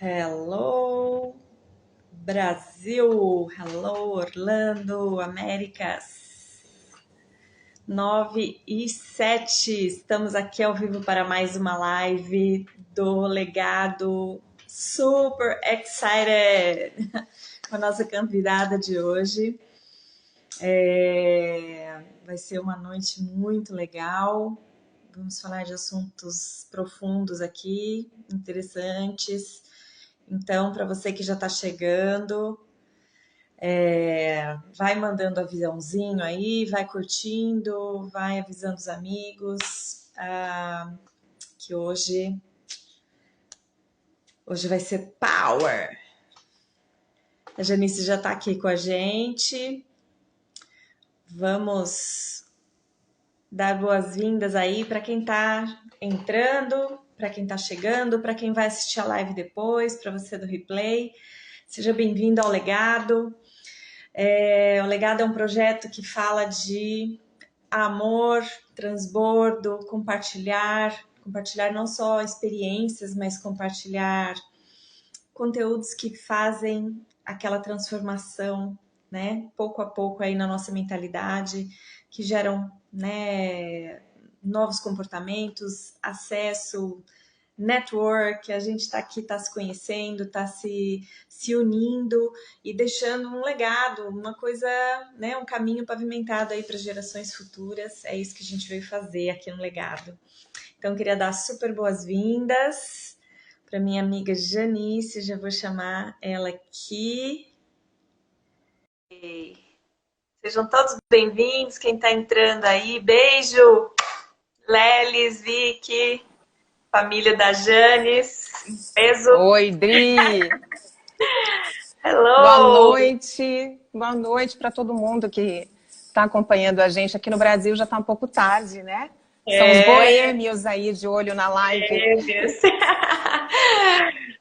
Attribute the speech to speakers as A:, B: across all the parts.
A: Hello, Brasil! Hello, Orlando, Américas! 9:07, estamos aqui ao vivo para mais uma live do Legado. Super excited com a nossa convidada de hoje. Vai ser uma noite muito legal. Vamos falar de assuntos profundos aqui, interessantes. Então, para você que já está chegando, vai mandando aviãozinho aí, vai curtindo, vai avisando os amigos que hoje vai ser power. A Janice já está aqui com a gente. Vamos dar boas-vindas aí para quem está entrando, para quem está chegando, para quem vai assistir a live depois, para você do replay. Seja bem-vindo ao Legado. O Legado é um projeto que fala de amor, transbordo, compartilhar não só experiências, mas compartilhar conteúdos que fazem aquela transformação, né, pouco a pouco aí na nossa mentalidade, que geram, né, novos comportamentos, acesso, network, a gente está aqui, está se conhecendo, está se unindo e deixando um legado, uma coisa, né, um caminho pavimentado aí para gerações futuras. É isso que a gente veio fazer aqui no Legado. Então, queria dar super boas-vindas para minha amiga Janice, já vou chamar ela aqui. Sejam todos bem-vindos, quem está entrando aí, beijo! Lelis, Vicky, família da Janis, peso.
B: Oi, Dri!
A: Hello!
B: Boa noite para todo mundo que está acompanhando a gente. Aqui no Brasil já está um pouco tarde, né? São os boêmios aí de olho na live.
A: Boêmios.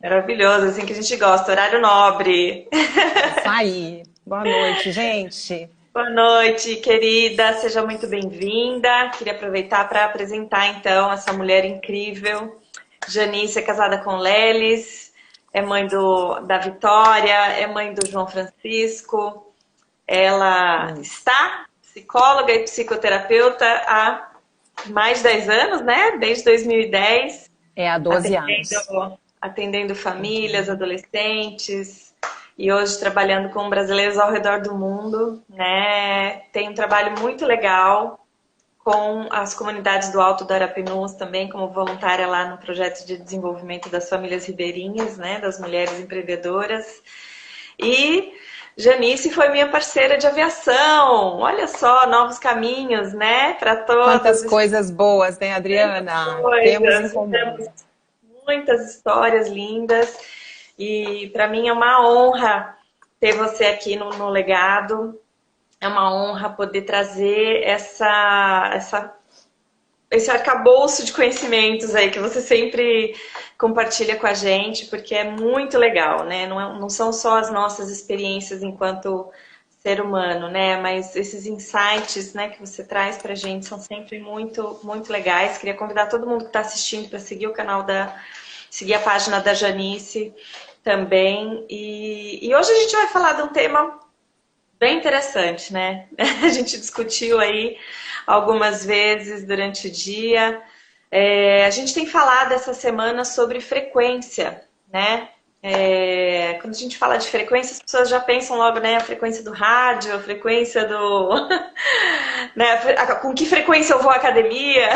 A: Maravilhoso, assim que a gente gosta, horário nobre.
B: Isso aí. Boa noite, gente.
A: Boa noite, querida, seja muito bem-vinda. Queria aproveitar para apresentar, então, essa mulher incrível. Janice é casada com Lelis, é mãe da Vitória, é mãe do João Francisco. Ela está psicóloga e psicoterapeuta há mais de 10 anos, né? Desde 2010.
B: Há 12 anos.
A: Atendendo famílias, adolescentes. E hoje trabalhando com brasileiros ao redor do mundo, né? Tem um trabalho muito legal com as comunidades do Alto do Arapinus também, como voluntária lá no projeto de desenvolvimento das famílias ribeirinhas, né? Das mulheres empreendedoras. E Janice foi minha parceira de aviação. Olha só, novos caminhos, né? Para todos.
B: Quantas coisas boas, né, Adriana? Temos em comum.
A: Temos muitas histórias lindas. E para mim é uma honra ter você aqui no Legado. É uma honra poder trazer esse arcabouço de conhecimentos aí que você sempre compartilha com a gente, porque é muito legal, né? Não são só as nossas experiências enquanto ser humano, né? Mas esses insights, né, que você traz pra gente são sempre muito, muito legais. Queria convidar todo mundo que está assistindo para seguir o canal seguir a página da Janice também. E hoje a gente vai falar de um tema bem interessante, né? A gente discutiu aí algumas vezes durante o dia. A gente tem falado essa semana sobre frequência, né? Quando a gente fala de frequência, as pessoas já pensam logo, né? A frequência do rádio, a frequência do... né? Com que frequência eu vou à academia?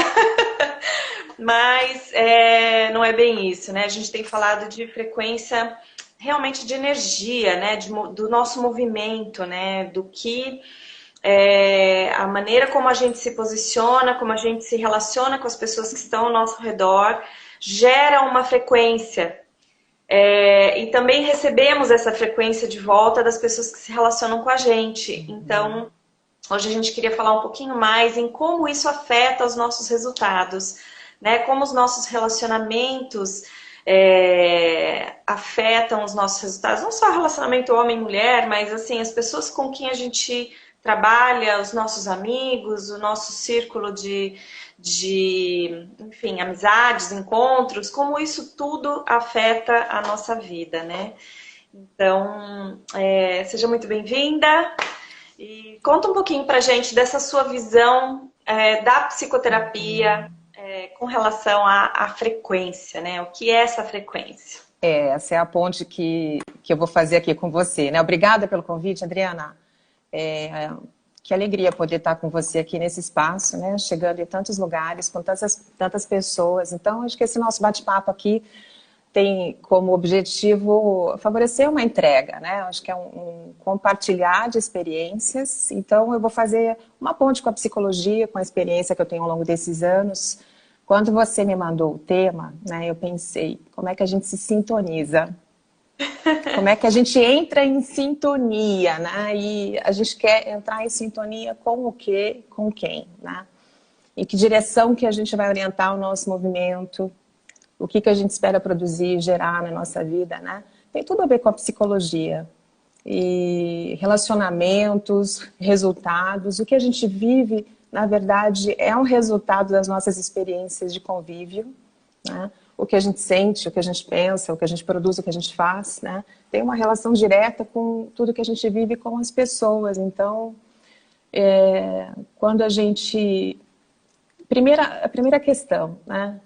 A: Mas não é bem isso, né? A gente tem falado de frequência realmente de energia, né? Do nosso movimento, né? Do que a maneira como a gente se posiciona, como a gente se relaciona com as pessoas que estão ao nosso redor, gera uma frequência. E também recebemos essa frequência de volta das pessoas que se relacionam com a gente. Então, hoje a gente queria falar um pouquinho mais em como isso afeta os nossos resultados, né? Como os nossos relacionamentos afetam os nossos resultados. Não só relacionamento homem-mulher, mas assim, as pessoas com quem a gente trabalha, os nossos amigos, o nosso círculo enfim, amizades, encontros, como isso tudo afeta a nossa vida, né? Então, seja muito bem-vinda e conta um pouquinho pra gente dessa sua visão da psicoterapia com relação à frequência, né? O que é essa frequência?
B: Essa é a ponte que eu vou fazer aqui com você, né? Obrigada pelo convite, Adriana. Que alegria poder estar com você aqui nesse espaço, né? Chegando em tantos lugares, com tantas pessoas. Então, acho que esse nosso bate-papo aqui tem como objetivo favorecer uma entrega, né? Acho que é um compartilhar de experiências. Então, eu vou fazer uma ponte com a psicologia, com a experiência que eu tenho ao longo desses anos. Quando você me mandou o tema, né, eu pensei, como é que a gente se sintoniza? Como é que a gente entra em sintonia, né? E a gente quer entrar em sintonia com o quê? Com quem, né? Em que direção que a gente vai orientar o nosso movimento? O que a gente espera produzir, gerar na nossa vida, né? Tem tudo a ver com a psicologia. E relacionamentos, resultados, o que a gente vive, na verdade, é um resultado das nossas experiências de convívio, né? O que a gente sente, o que a gente pensa, o que a gente produz, o que a gente faz, né? Tem uma relação direta com tudo que a gente vive com as pessoas. Então, quando a gente... A primeira questão, né?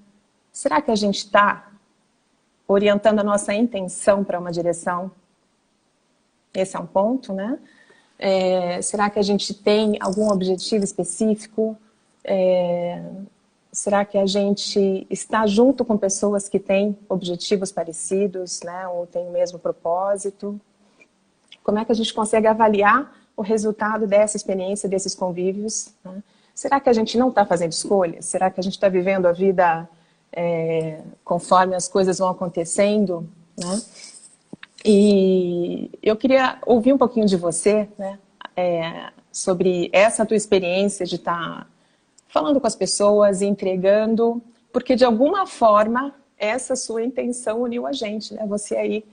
B: Será que a gente está orientando a nossa intenção para uma direção? Esse é um ponto, né? Será que a gente tem algum objetivo específico? Será que a gente está junto com pessoas que têm objetivos parecidos, né? Ou têm o mesmo propósito? Como é que a gente consegue avaliar o resultado dessa experiência, desses convívios, né? Será que a gente não está fazendo escolhas? Será que a gente está vivendo a vida conforme as coisas vão acontecendo, né? E eu queria ouvir um pouquinho de você, né? Sobre essa tua experiência de estar falando com as pessoas, entregando, porque de alguma forma essa sua intenção uniu a gente, né? Você aí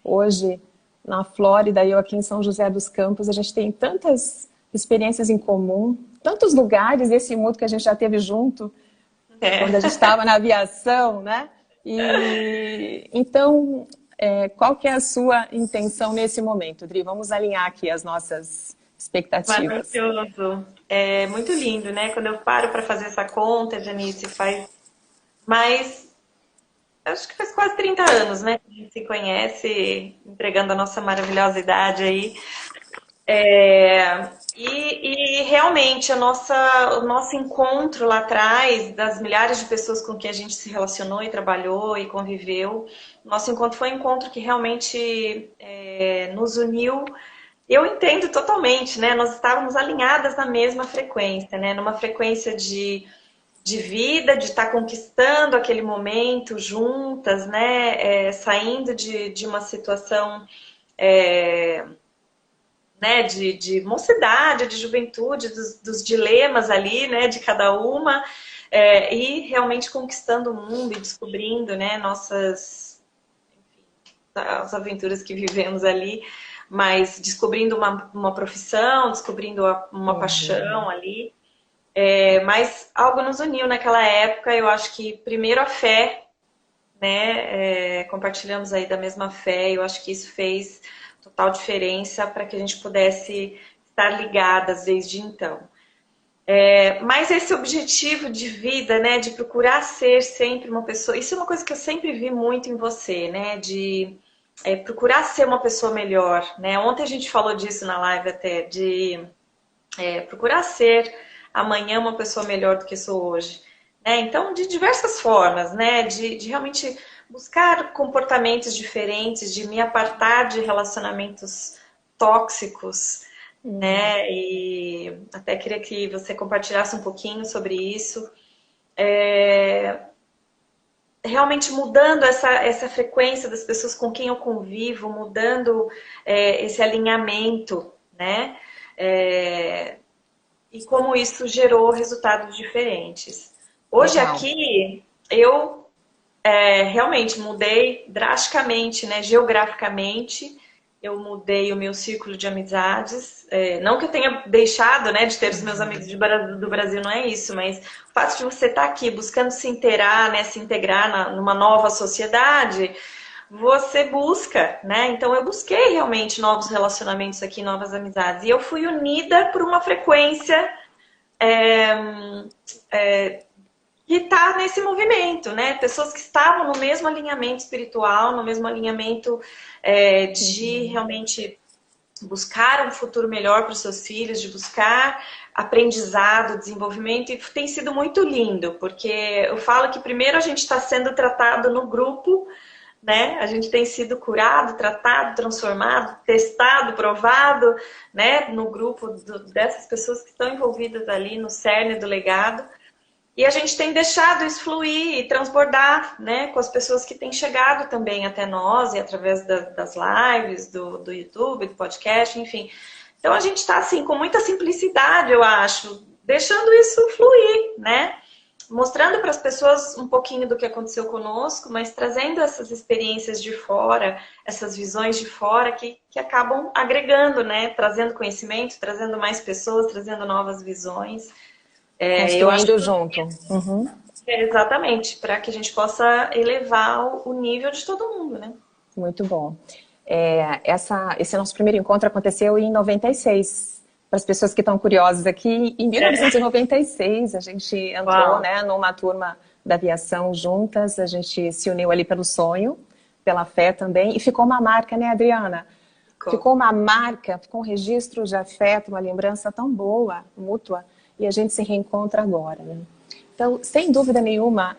B: hoje na Flórida e eu aqui em São José dos Campos, a gente tem tantas experiências em comum, tantos lugares desse mundo que a gente já teve junto, quando a gente estava na aviação, né? E então, qual que é a sua intenção nesse momento, Dri? Vamos alinhar aqui as nossas expectativas.
A: Maravilhoso. É muito lindo, né? Quando eu paro para fazer essa conta, Janice, acho que faz quase 30 anos, né? Que a gente se conhece, entregando a nossa maravilhosa idade aí. E realmente o nosso encontro lá atrás, das milhares de pessoas com que a gente se relacionou e trabalhou e conviveu, nosso encontro foi um encontro que realmente nos uniu. Eu entendo totalmente, né? Nós estávamos alinhadas na mesma frequência, né? Numa frequência de vida, de estar conquistando aquele momento juntas, né? Saindo de uma situação... né, de mocidade, de juventude, dos dilemas ali, né, de cada uma, e realmente conquistando o mundo e descobrindo, né, as aventuras que vivemos ali, mas descobrindo uma profissão, descobrindo uma paixão ali. Mas algo nos uniu naquela época, eu acho que primeiro a fé, né, compartilhamos aí da mesma fé, eu acho que isso fez total diferença para que a gente pudesse estar ligadas desde então. Mas esse objetivo de vida, né, de procurar ser sempre uma pessoa, isso é uma coisa que eu sempre vi muito em você, né, de procurar ser uma pessoa melhor, né? Ontem a gente falou disso na live até, de procurar ser amanhã uma pessoa melhor do que sou hoje. Então, de diversas formas, né, de realmente buscar comportamentos diferentes, de me apartar de relacionamentos tóxicos, né? E até queria que você compartilhasse um pouquinho sobre isso. Realmente mudando essa frequência das pessoas com quem eu convivo, mudando esse alinhamento, né? E como isso gerou resultados diferentes. Hoje
B: Legal.
A: Aqui, eu realmente mudei drasticamente, né, geograficamente, eu mudei o meu círculo de amizades. Não que eu tenha deixado, né, de ter os meus amigos do Brasil, não é isso, mas o fato de você estar aqui buscando se inteirar, né, se integrar numa nova sociedade, você busca, né? Então eu busquei realmente novos relacionamentos aqui, novas amizades. E eu fui unida por uma frequência é, que está nesse movimento, né? Pessoas que estavam no mesmo alinhamento espiritual, no mesmo alinhamento de realmente buscar um futuro melhor para os seus filhos, de buscar aprendizado, desenvolvimento, e tem sido muito lindo, porque eu falo que primeiro a gente está sendo tratado no grupo, né? A gente tem sido curado, tratado, transformado, testado, provado, né? No grupo dessas pessoas que estão envolvidas ali no cerne do legado. E a gente tem deixado isso fluir e transbordar, né, com as pessoas que têm chegado também até nós, e através das lives, do YouTube, do podcast, enfim. Então a gente está assim, com muita simplicidade, eu acho, deixando isso fluir, né? Mostrando para as pessoas um pouquinho do que aconteceu conosco, mas trazendo essas experiências de fora, essas visões de fora que acabam agregando, né? Trazendo conhecimento, trazendo mais pessoas, trazendo novas visões.
B: Construindo
A: Eu acho
B: junto. Uhum.
A: exatamente, para que a gente possa elevar o nível de todo mundo, né?
B: Muito bom. Esse nosso primeiro encontro aconteceu em 96. Para as pessoas que estão curiosas aqui, em 1996 a gente entrou, né, numa turma da aviação juntas, a gente se uniu ali pelo sonho, pela fé também, e ficou uma marca, né, Adriana? Ficou uma marca, ficou um registro de afeto, uma lembrança tão boa, mútua, e a gente se reencontra agora, né? Então, sem dúvida nenhuma,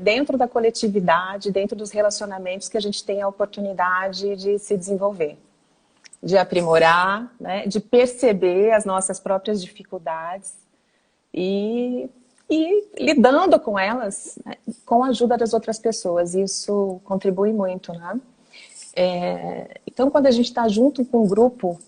B: dentro da coletividade, dentro dos relacionamentos que a gente tem a oportunidade de se desenvolver, de aprimorar, né, de perceber as nossas próprias dificuldades e lidando com elas, né, com a ajuda das outras pessoas. Isso contribui muito, né? Então, quando a gente está junto com um grupo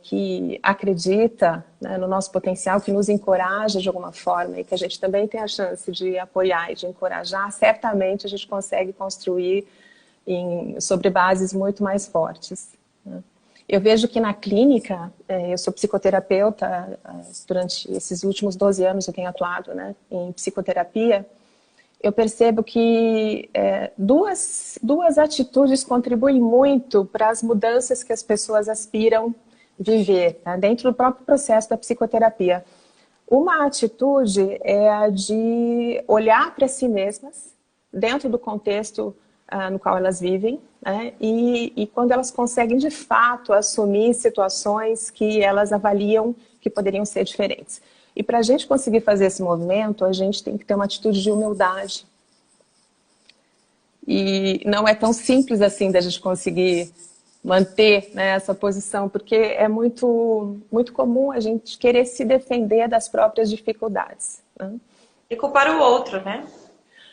B: que acredita, né, no nosso potencial, que nos encoraja de alguma forma e que a gente também tem a chance de apoiar e de encorajar, certamente a gente consegue construir sobre bases muito mais fortes, né? Eu vejo que na clínica, eu sou psicoterapeuta, durante esses últimos 12 anos eu tenho atuado, né, em psicoterapia. Eu percebo que duas atitudes contribuem muito para as mudanças que as pessoas aspiram viver, né, dentro do próprio processo da psicoterapia. Uma atitude é a de olhar para si mesmas, dentro do contexto no qual elas vivem, né, e quando elas conseguem de fato assumir situações que elas avaliam que poderiam ser diferentes. E para a gente conseguir fazer esse movimento, a gente tem que ter uma atitude de humildade. E não é tão simples assim da gente conseguir manter, né, essa posição, porque é muito, muito comum a gente querer se defender das próprias dificuldades, né?
A: E culpar o outro, né?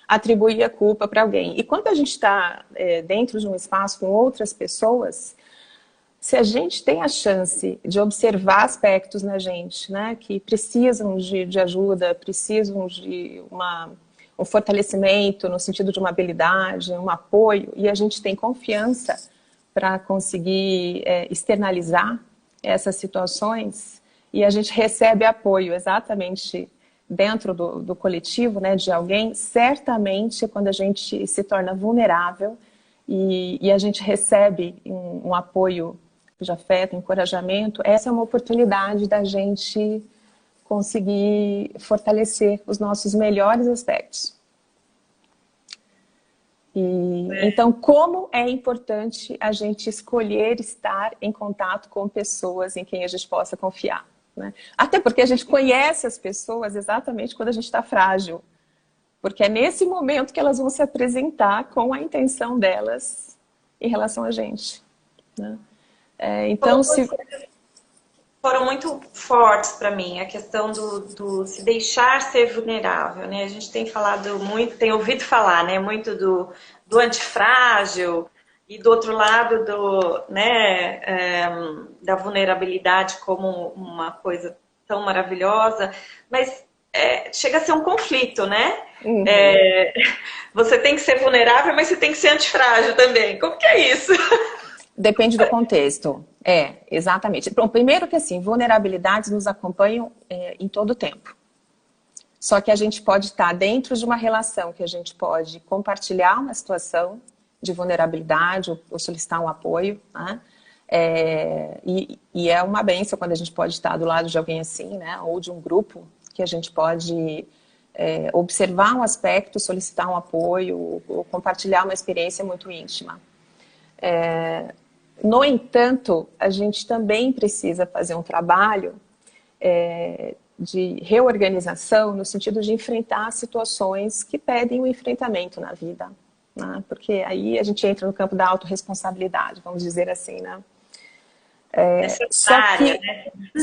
B: Atribuir a culpa para alguém. E quando a gente está dentro de um espaço com outras pessoas, se a gente tem a chance de observar aspectos na gente, né, que precisam de ajuda, precisam de um fortalecimento no sentido de uma habilidade, um apoio, e a gente tem confiança para conseguir externalizar essas situações, e a gente recebe apoio exatamente dentro do coletivo, né, de alguém, certamente quando a gente se torna vulnerável e a gente recebe um apoio de afeto, encorajamento, essa é uma oportunidade da gente conseguir fortalecer os nossos melhores aspectos. Então, como é importante a gente escolher estar em contato com pessoas em quem a gente possa confiar, né? Até porque a gente conhece as pessoas exatamente quando a gente está frágil, porque é nesse momento que elas vão se apresentar com a intenção delas em relação a gente, né? Então,
A: foram muito fortes para mim a questão do se deixar ser vulnerável, né? A gente tem falado muito, tem ouvido falar, né, muito do antifrágil e do outro lado da vulnerabilidade como uma coisa tão maravilhosa, mas chega a ser um conflito, né? Uhum. Você tem que ser vulnerável, mas você tem que ser antifrágil também. Como que é isso?
B: Depende do contexto. Exatamente. Bom, primeiro que assim, vulnerabilidades nos acompanham em todo o tempo. Só que a gente pode estar dentro de uma relação que a gente pode compartilhar uma situação de vulnerabilidade ou solicitar um apoio, né? E é uma bênção quando a gente pode estar do lado de alguém assim, né? Ou de um grupo que a gente pode observar um aspecto, solicitar um apoio ou compartilhar uma experiência muito íntima. No entanto, a gente também precisa fazer um trabalho de reorganização no sentido de enfrentar situações que pedem um enfrentamento na vida, né? Porque aí a gente entra no campo da autorresponsabilidade, vamos dizer assim, né?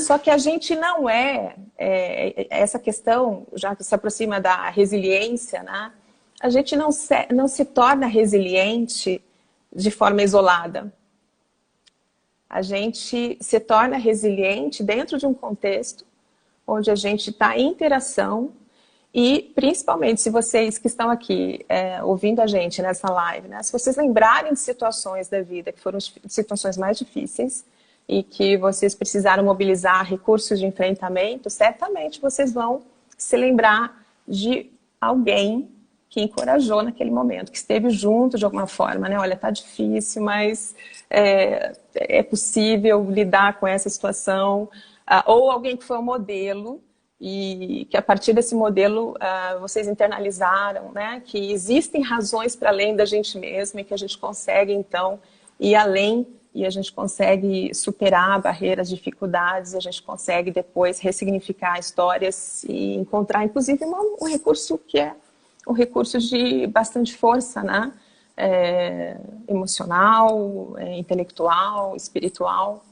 B: Só que a gente não essa questão já se aproxima da resiliência, né? A gente não se torna resiliente de forma isolada. A gente se torna resiliente dentro de um contexto onde a gente está em interação e, principalmente, se vocês que estão aqui ouvindo a gente nessa live, né, se vocês lembrarem de situações da vida que foram situações mais difíceis e que vocês precisaram mobilizar recursos de enfrentamento, certamente vocês vão se lembrar de alguém que encorajou naquele momento, que esteve junto de alguma forma, né? Olha, tá difícil, mas é possível lidar com essa situação. Ou alguém que foi um modelo e que a partir desse modelo vocês internalizaram, né? Que existem razões para além da gente mesma e que a gente consegue, então, ir além e a gente consegue superar barreiras, dificuldades, a gente consegue depois ressignificar histórias e encontrar, inclusive, um recurso que é um recurso de bastante força, né? Emocional, intelectual, espiritual.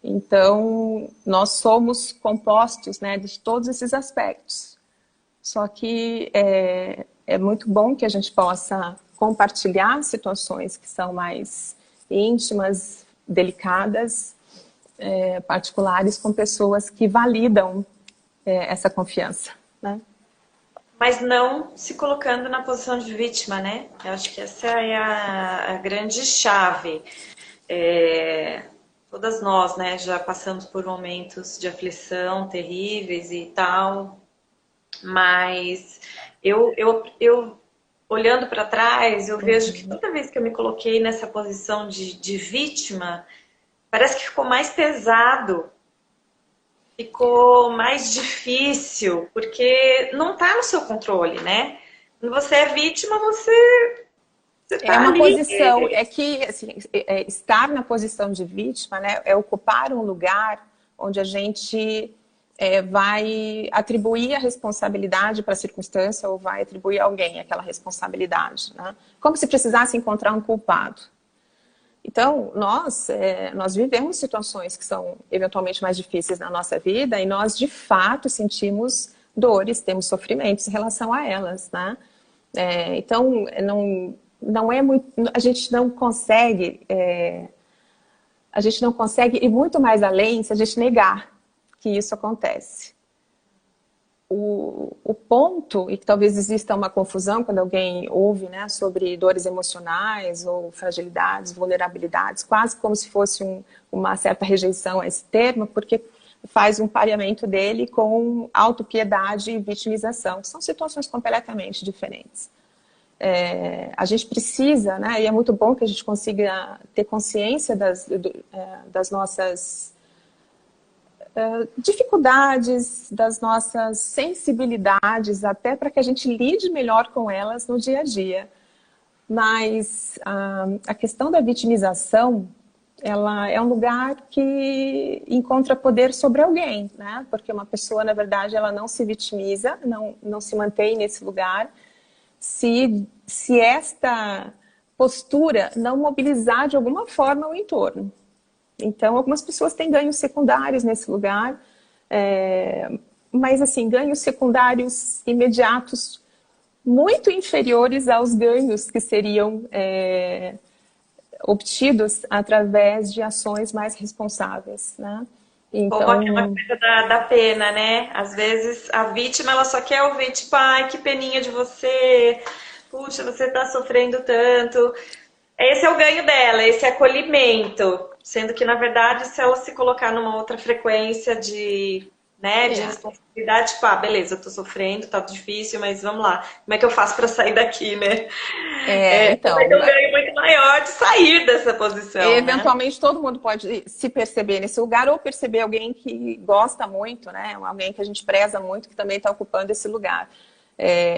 B: Então, nós somos compostos, né, de todos esses aspectos. Só que é muito bom que a gente possa compartilhar situações que são mais íntimas, delicadas, particulares, com pessoas que validam essa confiança, né?
A: Mas não se colocando na posição de vítima, né? Eu acho que essa é a grande chave. Todas nós, né, já passamos por momentos de aflição terríveis e tal, mas eu olhando para trás, eu vejo que toda vez que eu me coloquei nessa posição de vítima, parece que ficou mais pesado. Ficou mais difícil, porque não está no seu controle, né? Quando você é vítima, você tá
B: uma
A: ali.
B: posição, que assim, estar na posição de vítima, né, é ocupar um lugar onde a gente vai atribuir a responsabilidade para a circunstância ou vai atribuir a alguém aquela responsabilidade, né? Como se precisasse encontrar um culpado. Então, nós vivemos situações que são eventualmente mais difíceis na nossa vida e nós, de fato, sentimos dores, temos sofrimentos em relação a elas, né? Então, não é muito... A gente não consegue ir muito mais além se a gente negar que isso acontece. O ponto, e que talvez exista uma confusão quando alguém ouve, né, sobre dores emocionais ou fragilidades, vulnerabilidades, quase como se fosse uma certa rejeição a esse termo, porque faz um pareamento dele com autopiedade e vitimização. São situações completamente diferentes. A gente precisa, né, e é muito bom que a gente consiga ter consciência das nossas dificuldades, das nossas sensibilidades, até para que a gente lide melhor com elas no dia a dia. Mas a questão da vitimização, ela é um lugar que encontra poder sobre alguém, né? Porque uma pessoa, na verdade, ela não se vitimiza, não se mantém nesse lugar, se esta postura não mobilizar de alguma forma o entorno. Então, algumas pessoas têm ganhos secundários nesse lugar, mas, assim, ganhos secundários imediatos muito inferiores aos ganhos que seriam obtidos através de ações mais responsáveis, né? Então...
A: Como aquela coisa da pena, né? Às vezes a vítima, ela só quer ouvir, tipo, ai, que peninha de você, puxa, você tá sofrendo tanto. esse é o ganho dela, esse acolhimento. Sendo que, na verdade, se ela se colocar numa outra frequência de, né, de
B: É,
A: responsabilidade, tipo, ah, beleza, eu tô sofrendo, tá difícil, mas vamos lá. Como é que eu faço para sair daqui, né? Você vai ter
B: então,
A: um ganho muito maior de sair dessa posição, né?
B: eventualmente todo mundo pode se perceber nesse lugar ou perceber alguém que gosta muito, né? Alguém que a gente preza muito, que também está ocupando esse lugar.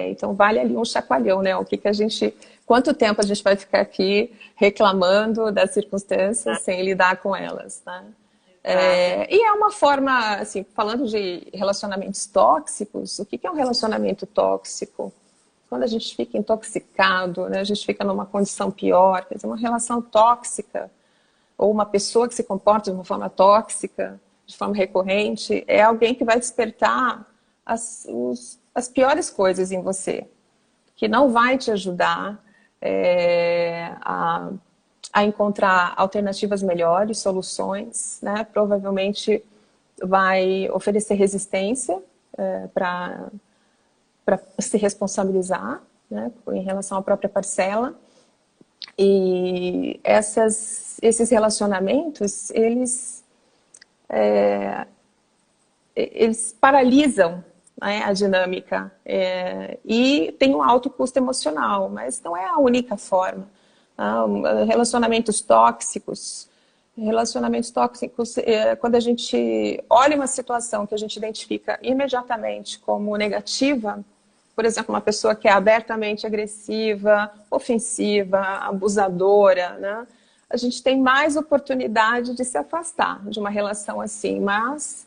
B: Então vale ali um chacoalhão, né? O que que a gente, quanto tempo a gente vai ficar aqui reclamando das circunstâncias sem lidar com elas, né?
A: Exato.
B: E é uma forma, assim, falando de relacionamentos tóxicos, o que que é um relacionamento tóxico? Quando a gente fica intoxicado, né, a gente fica numa condição pior, quer dizer, uma relação tóxica, ou uma pessoa que se comporta de uma forma tóxica, de forma recorrente, é alguém que vai despertar as piores coisas em você, que não vai te ajudar a encontrar alternativas melhores, soluções, né? Provavelmente vai oferecer resistência para se responsabilizar, né, em relação à própria parcela. E esses relacionamentos, eles paralisam, né, a dinâmica, e tem um alto custo emocional, mas não é a única forma. Relacionamentos tóxicos, quando a gente olha uma situação que a gente identifica imediatamente como negativa, por exemplo, uma pessoa que é abertamente agressiva, ofensiva, abusadora, né? A gente tem mais oportunidade de se afastar de uma relação assim, mas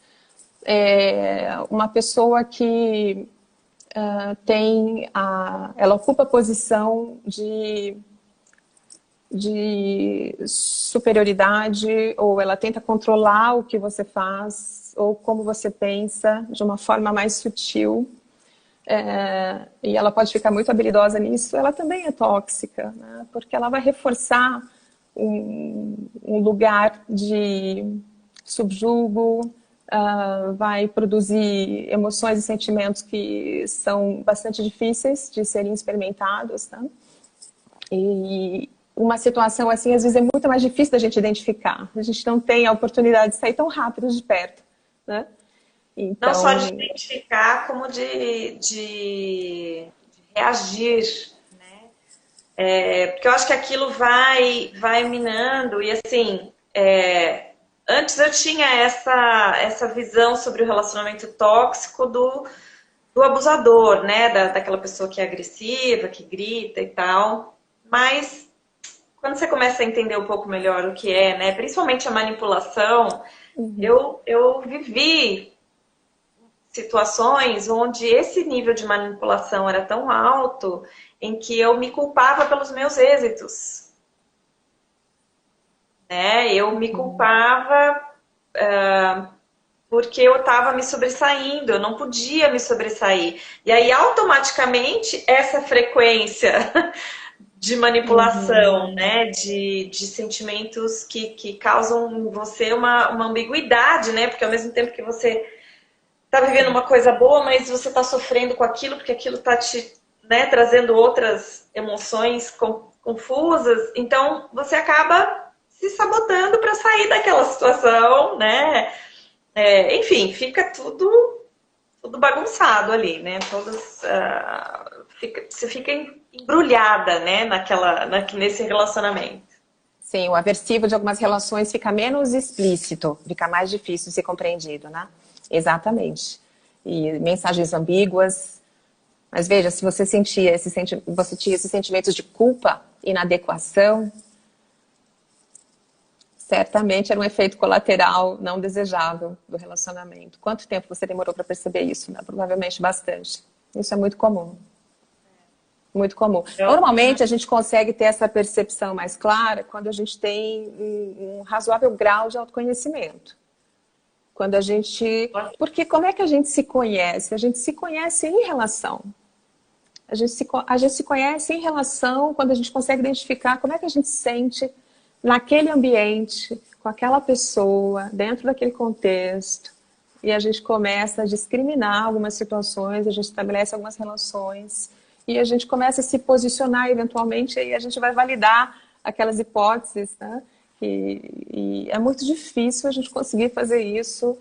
B: uma pessoa que ela ocupa a posição de superioridade, ou ela tenta controlar o que você faz, ou como você pensa, de uma forma mais sutil, e ela pode ficar muito habilidosa nisso, ela também é tóxica, né? Porque ela vai reforçar um lugar de subjugo, vai produzir emoções e sentimentos que são bastante difíceis de serem experimentados, tá? E uma situação assim, às vezes, é muito mais difícil da gente identificar. A gente não tem a oportunidade de sair tão rápido de perto, né?
A: Não
B: Então,
A: só de identificar, como de reagir, né? Porque eu acho que aquilo vai minando, e assim, antes eu tinha essa visão sobre o relacionamento tóxico do abusador, né? Daquela pessoa que é agressiva, que grita e tal. Mas quando você começa a entender um pouco melhor o que é, né? Principalmente a manipulação, eu vivi situações onde esse nível de manipulação era tão alto em que eu me culpava pelos meus êxitos, né? Eu me culpava porque eu estava me sobressaindo, eu não podia me sobressair. E aí, automaticamente, essa frequência de manipulação, né? De sentimentos que causam em você uma ambiguidade, né? Porque ao mesmo tempo que você tá vivendo uma coisa boa, mas você tá sofrendo com aquilo, porque aquilo tá te, né, trazendo outras emoções confusas. Então, você acaba se sabotando para sair daquela situação, né? Enfim, fica tudo bagunçado ali, né? Você fica embrulhada, né, nesse relacionamento.
B: sim, o aversivo de algumas relações fica menos explícito, fica mais difícil de ser compreendido, né? Exatamente. E mensagens ambíguas. Mas veja, se você você tinha esses sentimentos de culpa, inadequação, certamente era um efeito colateral não desejável do relacionamento. Quanto tempo você demorou para perceber isso? Né? Provavelmente bastante. Isso é muito comum. Muito comum. Normalmente a gente consegue ter essa percepção mais clara quando a gente tem um razoável grau de autoconhecimento. Quando a gente... Porque como é que a gente se conhece? A gente se conhece em relação. A gente se conhece em relação quando a gente consegue identificar como é que a gente se sente naquele ambiente, com aquela pessoa, dentro daquele contexto. E a gente começa a discriminar algumas situações, a gente estabelece algumas relações e a gente começa a se posicionar eventualmente e a gente vai validar aquelas hipóteses, né? E é muito difícil a gente conseguir fazer isso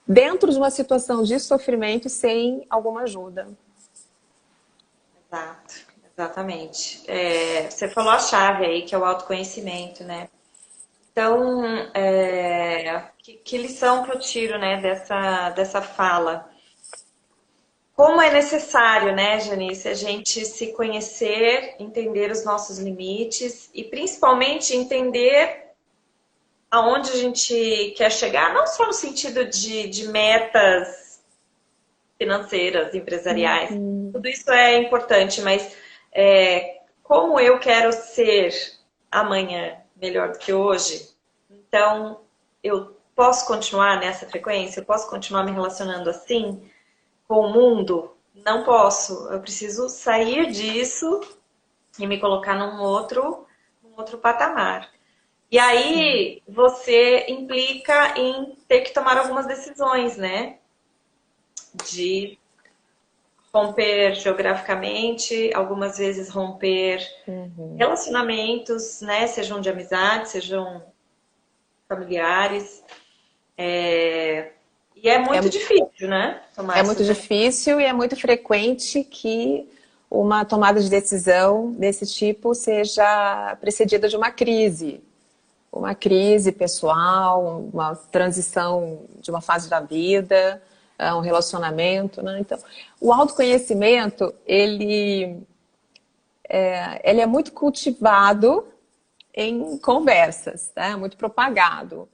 B: dentro de uma situação de sofrimento sem alguma ajuda.
A: Exato, exatamente. Você falou a chave aí, que é o autoconhecimento, né? Então, que lição que eu tiro, né, dessa fala? Como é necessário, né, Janice, a gente se conhecer, entender os nossos limites e principalmente entender aonde a gente quer chegar, não só no sentido de metas financeiras, empresariais, tudo isso é importante, mas como eu quero ser amanhã melhor do que hoje, então eu posso continuar nessa frequência, eu posso continuar me relacionando assim com o mundo? Não posso, eu preciso sair disso e me colocar num outro patamar. E aí você implica em ter que tomar algumas decisões, né? De romper geograficamente, algumas vezes romper relacionamentos, né? Sejam de amizade, sejam familiares. E é muito difícil, né? Tomar
B: É muito
A: essas decisões.
B: difícil e é muito frequente que uma tomada de decisão desse tipo seja precedida de uma crise pessoal, uma transição de uma fase da vida, um relacionamento, né? Então, o autoconhecimento, ele é muito cultivado em conversas, né? Muito propagado.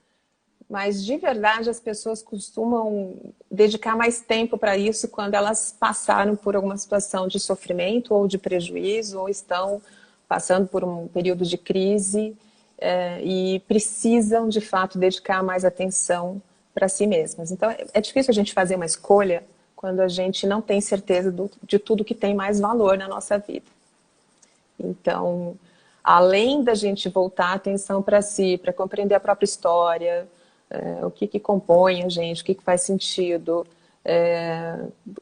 B: Mas, de verdade, as pessoas costumam dedicar mais tempo para isso quando elas passaram por alguma situação de sofrimento ou de prejuízo, ou estão passando por um período de crise e precisam, de fato, dedicar mais atenção para si mesmas. Então, é difícil a gente fazer uma escolha quando a gente não tem certeza de tudo que tem mais valor na nossa vida. Então, além da gente voltar a atenção para si, para compreender a própria história, o que compõe a gente, o que faz sentido,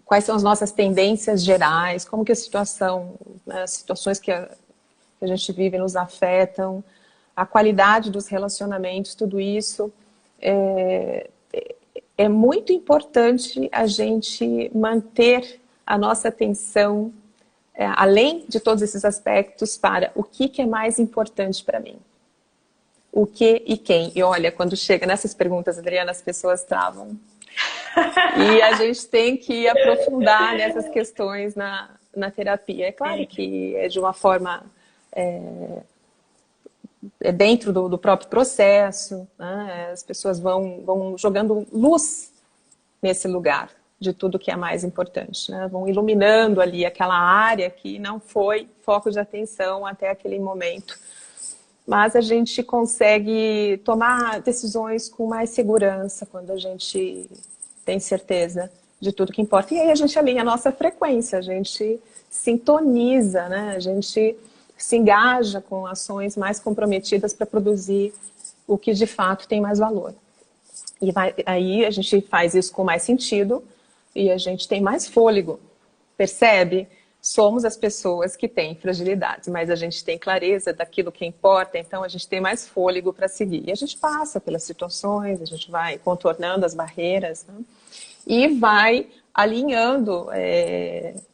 B: quais são as nossas tendências gerais, como que a situação, né, as situações que a gente vive nos afetam, a qualidade dos relacionamentos, tudo isso é muito importante a gente manter a nossa atenção, além de todos esses aspectos, para o que é mais importante para mim. O que e quem. E olha, quando chega nessas perguntas, Adriana, as pessoas travam. E a gente tem que aprofundar nessas questões na terapia. É claro que é de uma forma dentro do próprio processo, né? As pessoas vão jogando luz nesse lugar de tudo que é mais importante, né? Vão iluminando ali aquela área que não foi foco de atenção até aquele momento. Mas a gente consegue tomar decisões com mais segurança quando a gente tem certeza de tudo que importa. E aí a gente alinha a nossa frequência, a gente sintoniza, né? A gente se engaja com ações mais comprometidas para produzir o que de fato tem mais valor. E aí a gente faz isso com mais sentido e a gente tem mais fôlego, percebe? Somos as pessoas que têm fragilidades, mas a gente tem clareza daquilo que importa, então a gente tem mais fôlego para seguir. E a gente passa pelas situações, a gente vai contornando as barreiras, né? E vai alinhando.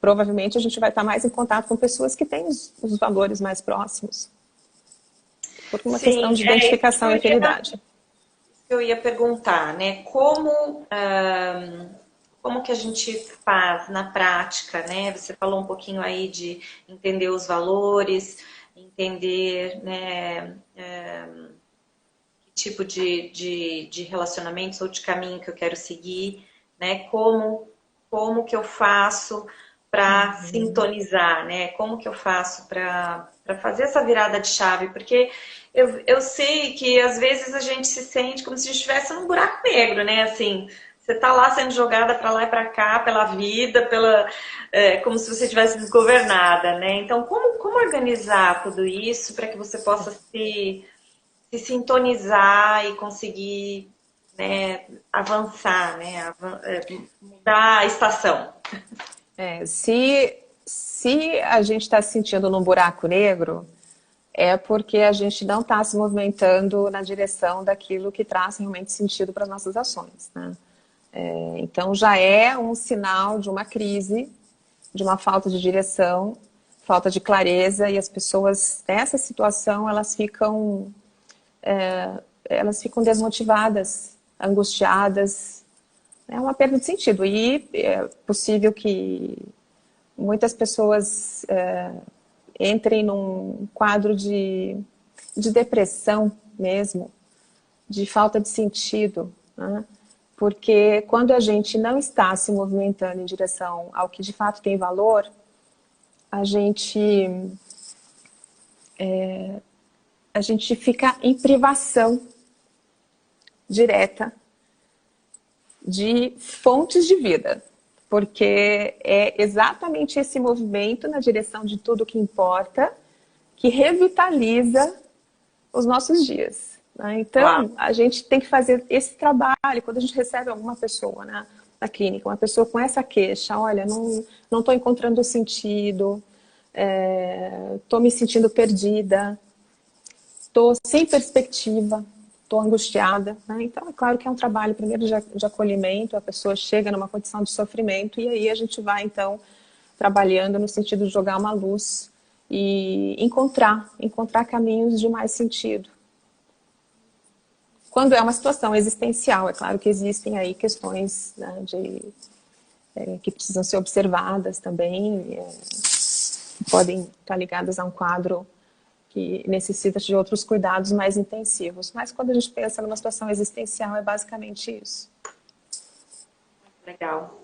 B: Provavelmente a gente vai estar mais em contato com pessoas que têm os valores mais próximos, por uma questão de identificação e afinidade.
A: Eu ia perguntar, né? Como que a gente faz na prática, né? Você falou um pouquinho aí de entender os valores, entender, né, que tipo de relacionamentos ou de caminho que eu quero seguir, né? Como que eu faço para sintonizar, né? Como que eu faço para fazer essa virada de chave? Porque eu sei que às vezes a gente se sente como se a gente estivesse num buraco negro, né? Assim, você tá lá sendo jogada para lá e para cá pela vida, como se você tivesse desgovernada, né? Então, como organizar tudo isso para que você possa se sintonizar e conseguir, né, avançar, né? Mudar a estação.
B: Se a gente está se sentindo num buraco negro, é porque a gente não está se movimentando na direção daquilo que traz realmente sentido para as nossas ações, né? Então já é um sinal de uma crise, de uma falta de direção, falta de clareza, e as pessoas nessa situação elas ficam desmotivadas, angustiadas. É uma perda de sentido, e é possível que muitas pessoas entrem num quadro de depressão mesmo, de falta de sentido, né? Porque quando a gente não está se movimentando em direção ao que de fato tem valor, a gente fica em privação direta de fontes de vida, porque é exatamente esse movimento na direção de tudo que importa que revitaliza os nossos dias, né? Então, a gente tem que fazer esse trabalho quando a gente recebe alguma pessoa, né, na clínica, uma pessoa com essa queixa: olha, não estou encontrando sentido, estou me sentindo perdida, estou sem perspectiva, estou angustiada, né? Então, é claro que é um trabalho primeiro de acolhimento, a pessoa chega numa condição de sofrimento, e aí a gente vai, então, trabalhando no sentido de jogar uma luz e encontrar caminhos de mais sentido. Quando é uma situação existencial, é claro que existem aí questões, né, que precisam ser observadas também, podem estar ligadas a um quadro que necessita de outros cuidados mais intensivos. Mas quando a gente pensa numa situação existencial, é basicamente isso.
A: Legal.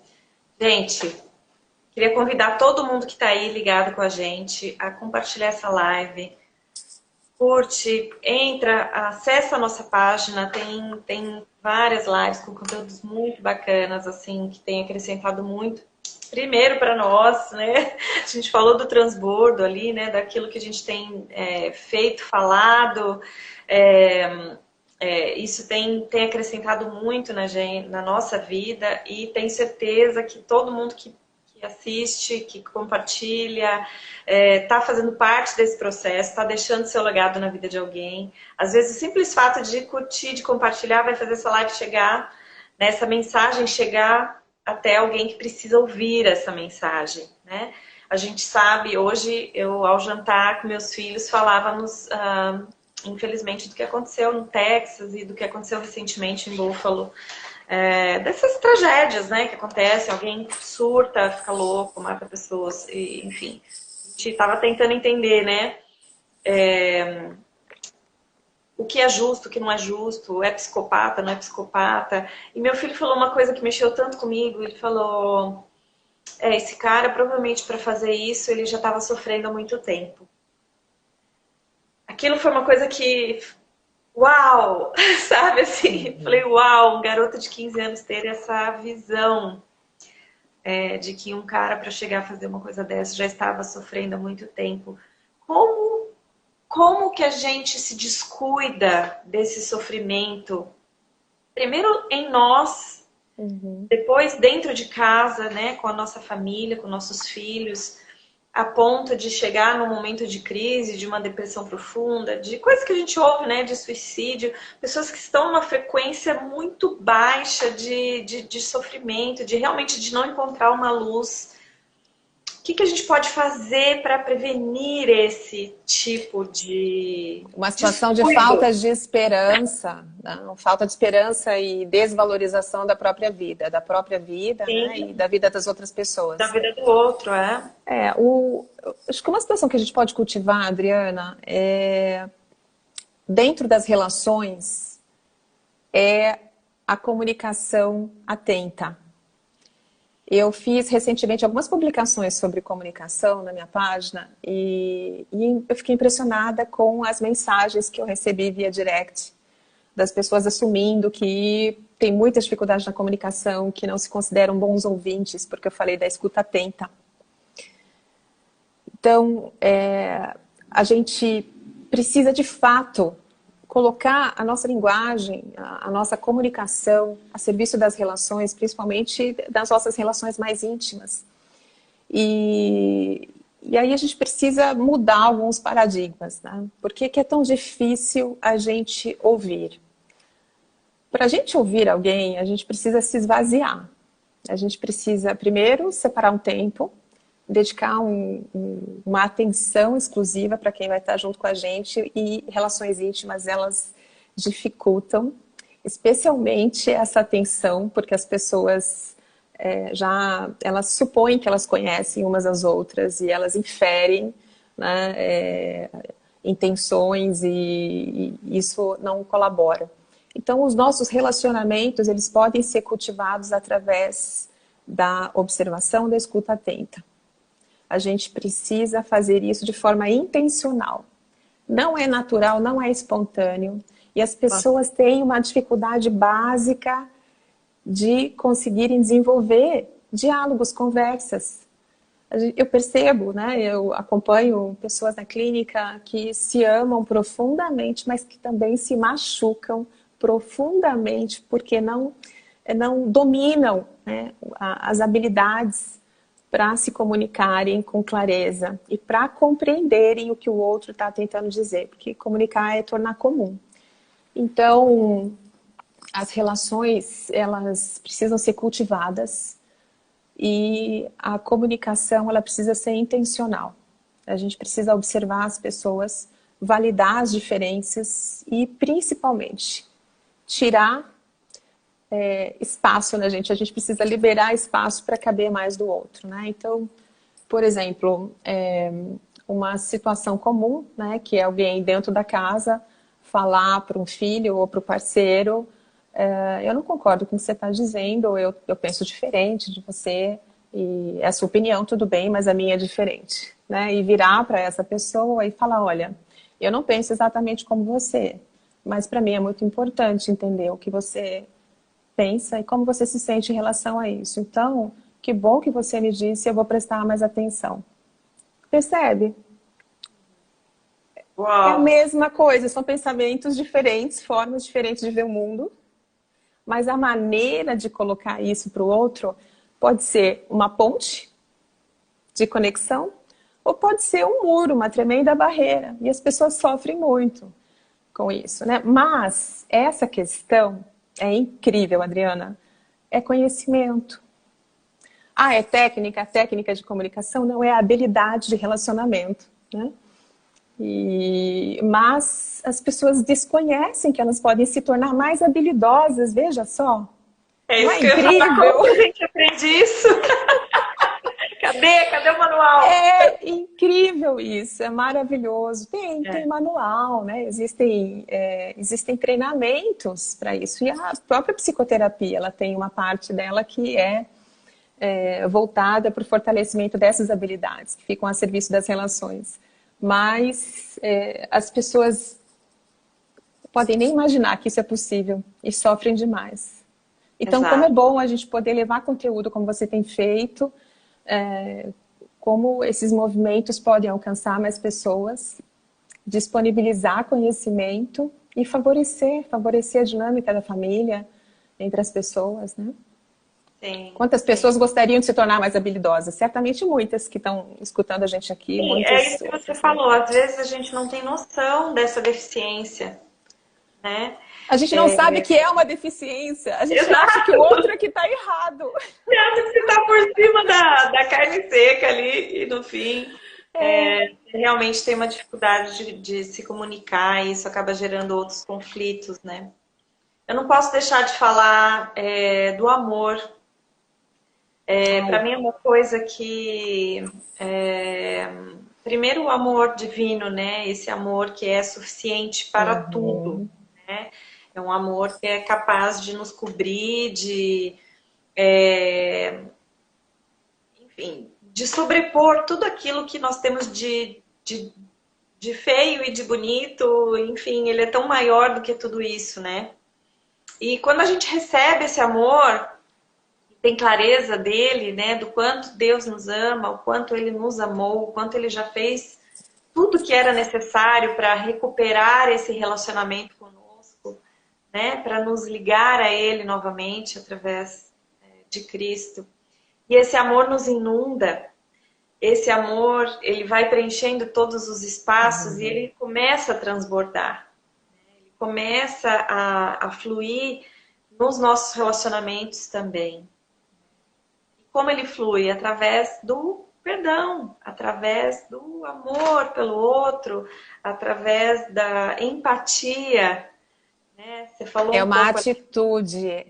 A: Gente, queria convidar todo mundo que está aí ligado com a gente a compartilhar essa live. Curte, entra, acessa a nossa página, tem várias lives com conteúdos muito bacanas, assim, que tem acrescentado muito. Primeiro para nós, né? A gente falou do transbordo ali, né? Daquilo que a gente tem feito, falado. Isso tem acrescentado muito na nossa vida, e tenho certeza que todo mundo que assiste, que compartilha, está fazendo parte desse processo, está deixando seu legado na vida de alguém. Às vezes o simples fato de curtir, de compartilhar, vai fazer essa live chegar, né, essa mensagem chegar até alguém que precisa ouvir essa mensagem, né? A gente sabe, hoje eu ao jantar com meus filhos falávamos, infelizmente, do que aconteceu no Texas e do que aconteceu recentemente em Buffalo. Dessas tragédias, né, que acontecem, alguém surta, fica louco, mata pessoas, e, enfim. A gente estava tentando entender, né, o que é justo, o que não é justo, é psicopata, não é psicopata. E meu filho falou uma coisa que mexeu tanto comigo, ele falou: esse cara, provavelmente para fazer isso, ele já estava sofrendo há muito tempo. Aquilo foi uma coisa que... Uau! Sabe assim? Falei, uau, um garoto de 15 anos ter essa visão de que um cara, para chegar a fazer uma coisa dessa, já estava sofrendo há muito tempo. Como que a gente se descuida desse sofrimento? Primeiro em nós, depois dentro de casa, né, com a nossa família, com nossos filhos, a ponto de chegar num momento de crise, de uma depressão profunda, de coisas que a gente ouve, né, de suicídio, pessoas que estão numa frequência muito baixa de sofrimento, de realmente de não encontrar uma luz. O que a gente pode fazer para prevenir esse tipo de...
B: Uma situação de falta de esperança, né? Falta de esperança e desvalorização da própria vida, né? E da vida das outras pessoas.
A: Da vida do outro,
B: acho que uma situação que a gente pode cultivar, Adriana, dentro das relações, é a comunicação atenta. Eu fiz recentemente algumas publicações sobre comunicação na minha página, e eu fiquei impressionada com as mensagens que eu recebi via direct das pessoas assumindo que tem muita dificuldade na comunicação, que não se consideram bons ouvintes, porque eu falei da escuta atenta. Então, a gente precisa de fato colocar a nossa linguagem, a nossa comunicação a serviço das relações, principalmente das nossas relações mais íntimas. E E aí a gente precisa mudar alguns paradigmas, né? Por que que é tão difícil a gente ouvir? Para a gente ouvir alguém, a gente precisa se esvaziar. A gente precisa, primeiro, separar um tempo, dedicar uma atenção exclusiva para quem vai estar junto com a gente, e relações íntimas, elas dificultam, especialmente essa atenção, porque as pessoas elas supõem que elas conhecem umas às outras e elas inferem, né, intenções, e isso não colabora. Então, os nossos relacionamentos, eles podem ser cultivados através da observação, da escuta atenta. A gente precisa fazer isso de forma intencional. Não é natural, não é espontâneo. E as pessoas têm uma dificuldade básica de conseguirem desenvolver diálogos, conversas. Eu percebo, né? Eu acompanho pessoas na clínica que se amam profundamente, mas que também se machucam profundamente porque não dominam, né, as habilidades para se comunicarem com clareza e para compreenderem o que o outro está tentando dizer, porque comunicar é tornar comum. Então, as relações, elas precisam ser cultivadas e a comunicação, ela precisa ser intencional. A gente precisa observar as pessoas, validar as diferenças e, principalmente, tirar espaço, né, gente? A gente precisa liberar espaço para caber mais do outro, né? Então, por exemplo, uma situação comum, né, que é alguém dentro da casa falar para um filho ou para o parceiro: eu não concordo com o que você está dizendo, ou eu penso diferente de você, e é a sua opinião, tudo bem, mas a minha é diferente, né? E virar para essa pessoa e falar: olha, eu não penso exatamente como você, mas para mim é muito importante entender o que você pensa e como você se sente em relação a isso. Então, que bom que você me disse, eu vou prestar mais atenção. Percebe?
A: Uau.
B: É a mesma coisa, são pensamentos diferentes, formas diferentes de ver o mundo, mas a maneira de colocar isso para o outro pode ser uma ponte de conexão, ou pode ser um muro, uma tremenda barreira. E as pessoas sofrem muito com isso, né? Mas essa questão é incrível, Adriana. É conhecimento. É técnica? A técnica de comunicação não é a habilidade de relacionamento, né? Mas as pessoas desconhecem que elas podem se tornar mais habilidosas, veja só.
A: É isso que eu ia falar. Como que a gente aprende isso? Cadê o manual?
B: É incrível isso, é maravilhoso. Tem manual, né? Existem treinamentos para isso. E a própria psicoterapia, ela tem uma parte dela que é voltada para o fortalecimento dessas habilidades, que ficam a serviço das relações. Mas as pessoas podem nem imaginar que isso é possível e sofrem demais. Então, como é bom a gente poder levar conteúdo como você tem feito, como esses movimentos podem alcançar mais pessoas, disponibilizar conhecimento e favorecer a dinâmica da família entre as pessoas, né?
A: Sim,
B: Quantas pessoas gostariam de se tornar mais habilidosas? Certamente muitas que estão escutando a gente aqui.
A: Sim,
B: muitas
A: é isso que você falou. Às vezes a gente não tem noção dessa deficiência, né?
B: A gente não sabe que é uma deficiência. A gente acha que o outro é que está errado.
A: Você acha que você está por cima da carne seca ali e no fim realmente tem uma dificuldade de se comunicar e isso acaba gerando outros conflitos, né? Eu não posso deixar de falar do amor. Para mim é uma coisa que... primeiro, o amor divino, né? Esse amor que é suficiente para tudo, né? É um amor que é capaz de nos cobrir, enfim, de sobrepor tudo aquilo que nós temos de feio e de bonito. Enfim, ele é tão maior do que tudo isso, né? E quando a gente recebe esse amor, tem clareza dele, né? Do quanto Deus nos ama, o quanto Ele nos amou, o quanto Ele já fez tudo que era necessário para recuperar esse relacionamento conosco, né? Para nos ligar a Ele novamente através de Cristo. E esse amor nos inunda. esse amor, ele vai preenchendo todos os espaços e ele começa a transbordar. Ele começa a fluir nos nossos relacionamentos também. E como ele flui? Através do perdão, através do amor pelo outro, através da empatia, né? Você falou
B: É
A: um
B: uma
A: pouco...
B: atitude,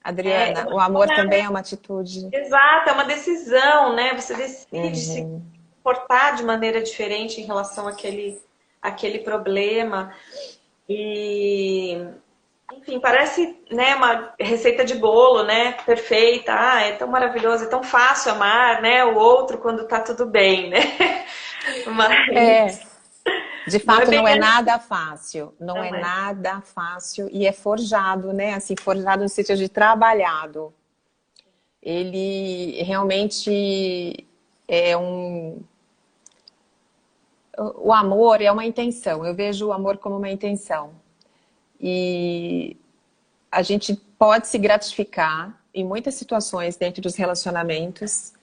B: Adriana. O amor também é uma atitude.
A: Exato, é uma decisão, né? Você decide se
B: Uhum.
A: comportar de maneira diferente em relação àquele problema. E, enfim, parece, né, uma receita de bolo, né? Perfeita. Ah, é tão maravilhoso, é tão fácil amar, né? O outro quando tá tudo bem, né?
B: É,
A: Mas
B: de
A: não é
B: fato
A: bem
B: não é
A: assim,
B: nada fácil, não é
A: não é.
B: nada fácil e é forjado, né? Assim, forjado no sentido de trabalhado. Ele realmente é um... O amor é uma intenção, eu vejo o amor como uma intenção. E a gente pode se gratificar em muitas situações dentro dos relacionamentos,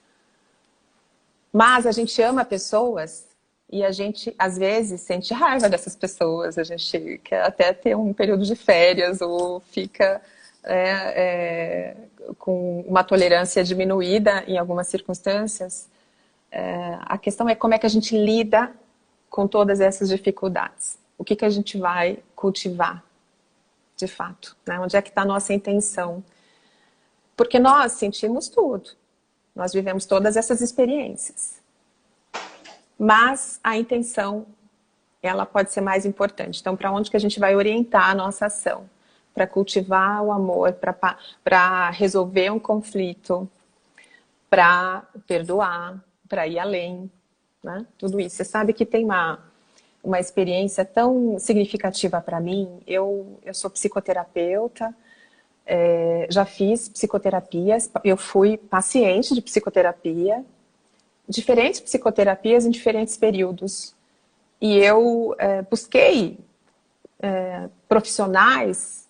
B: mas a gente ama pessoas e a gente, às vezes, sente raiva dessas pessoas. A gente quer até ter um período de férias ou fica com uma tolerância diminuída em algumas circunstâncias. A questão é como é que a gente lida com todas essas dificuldades. O que a gente vai cultivar, de fato, né? Onde é que está a nossa intenção? Porque nós sentimos tudo. Nós vivemos todas essas experiências. Mas a intenção, ela pode ser mais importante. Então, para onde que a gente vai orientar a nossa ação? Para cultivar o amor, para resolver um conflito, para perdoar, para ir além, né? Tudo isso. Você sabe que tem uma experiência tão significativa para mim. Eu sou psicoterapeuta, já fiz psicoterapias, eu fui paciente de psicoterapia, diferentes psicoterapias em diferentes períodos. E eu busquei profissionais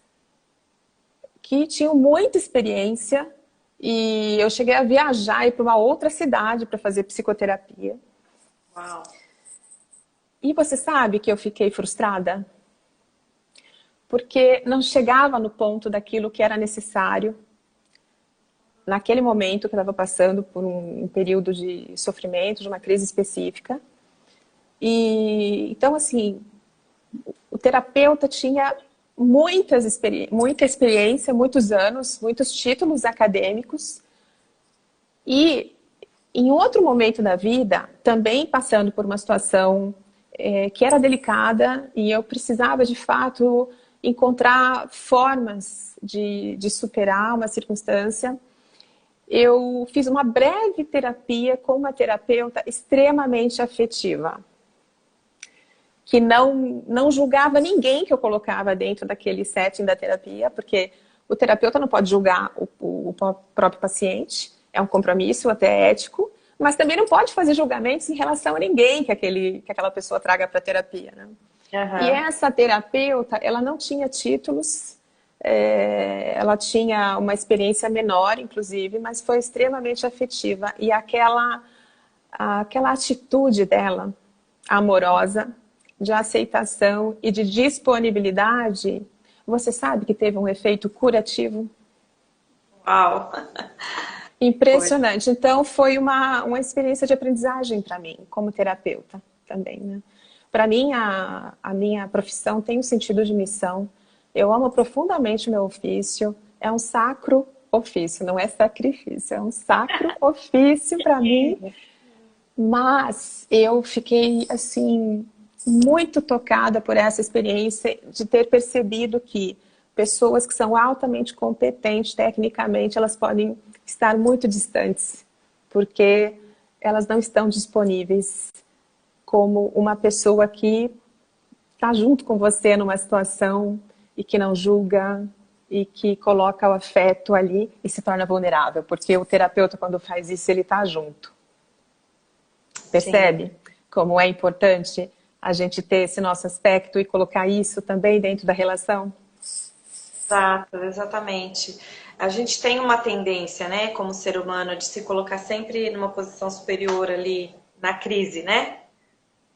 B: que tinham muita experiência e eu cheguei a viajar e ir para uma outra cidade para fazer psicoterapia.
A: Uau.
B: E você sabe que eu fiquei frustrada? Porque não chegava no ponto daquilo que era necessário naquele momento que eu estava passando por um período de sofrimento, de uma crise específica. E então, assim, o terapeuta tinha muita experiência, muitos anos, muitos títulos acadêmicos. E em outro momento da vida, também passando por uma situação que era delicada e eu precisava, de fato, encontrar formas de superar uma circunstância. Eu fiz uma breve terapia com uma terapeuta extremamente afetiva, que não julgava ninguém que eu colocava dentro daquele setting da terapia, porque o terapeuta não pode julgar o próprio paciente, é um compromisso até ético, mas também não pode fazer julgamentos em relação a ninguém que aquela pessoa traga para a terapia, né?
A: Uhum.
B: E essa terapeuta, ela não tinha títulos, ela tinha uma experiência menor, inclusive, mas foi extremamente afetiva. E aquela atitude dela, amorosa, de aceitação e de disponibilidade, você sabe que teve um efeito curativo?
A: Uau!
B: Impressionante. Então, foi uma experiência de aprendizagem para mim, como terapeuta também, né? Para mim, a minha profissão tem um sentido de missão. Eu amo profundamente o meu ofício. É um sacro ofício, não é sacrifício. É um sacro ofício para mim. Mas eu fiquei, assim, muito tocada por essa experiência de ter percebido que pessoas que são altamente competentes tecnicamente, elas podem estar muito distantes, porque elas não estão disponíveis como uma pessoa que está junto com você numa situação e que não julga e que coloca o afeto ali e se torna vulnerável, porque o terapeuta, quando faz isso, ele está junto. Percebe? Sim. Como é importante a gente ter esse nosso aspecto e colocar isso também dentro da relação?
A: Exato, exatamente. A gente tem uma tendência, né, como ser humano, de se colocar sempre numa posição superior ali na crise, né?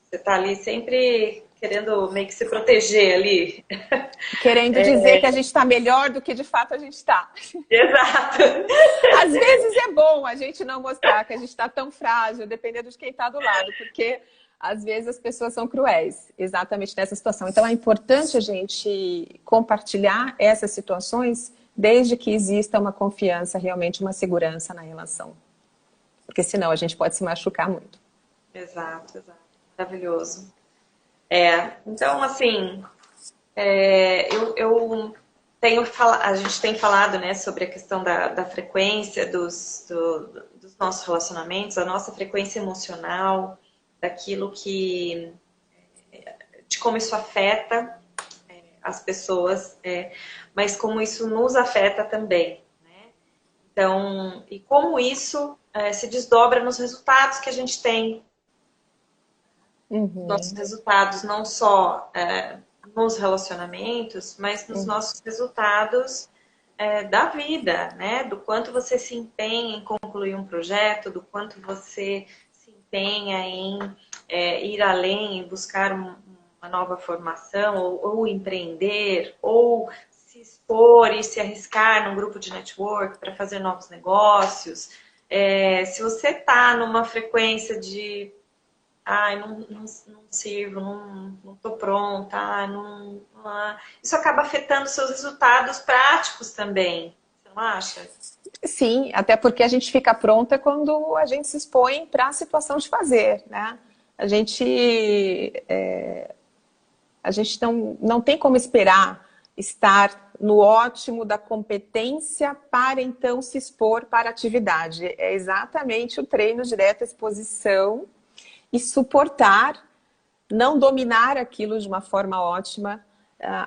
A: Você tá ali sempre querendo meio que se proteger ali.
B: Querendo dizer que a gente está melhor do que de fato a gente está.
A: Exato.
B: Às vezes é bom a gente não mostrar que a gente está tão frágil, dependendo de quem está do lado, porque às vezes as pessoas são cruéis, exatamente nessa situação. Então é importante a gente compartilhar essas situações desde que exista uma confiança, realmente uma segurança na relação. Porque senão a gente pode se machucar muito.
A: Exato, exato. Maravilhoso. Então, assim, eu tenho a gente tem falado, né, sobre a questão da frequência dos nossos relacionamentos, a nossa frequência emocional, daquilo de como isso afeta as pessoas, mas como isso nos afeta também, né? Então, e como isso se desdobra nos resultados que a gente tem, nossos resultados, não só nos relacionamentos, mas nos nossos resultados da vida, né? Do quanto você se empenha em concluir um projeto, do quanto você se empenha em ir além, em buscar uma nova formação, ou empreender, ou se expor e se arriscar num grupo de network para fazer novos negócios. Se você está numa frequência de ai, não sirvo, não tô pronta, isso acaba afetando seus resultados práticos também, você não acha?
B: Sim, até porque a gente fica pronta quando a gente se expõe para a situação de fazer, né? A gente, a gente não tem como esperar estar no ótimo da competência para então se expor para a atividade. É exatamente o treino direto, a exposição e suportar, não dominar aquilo de uma forma ótima,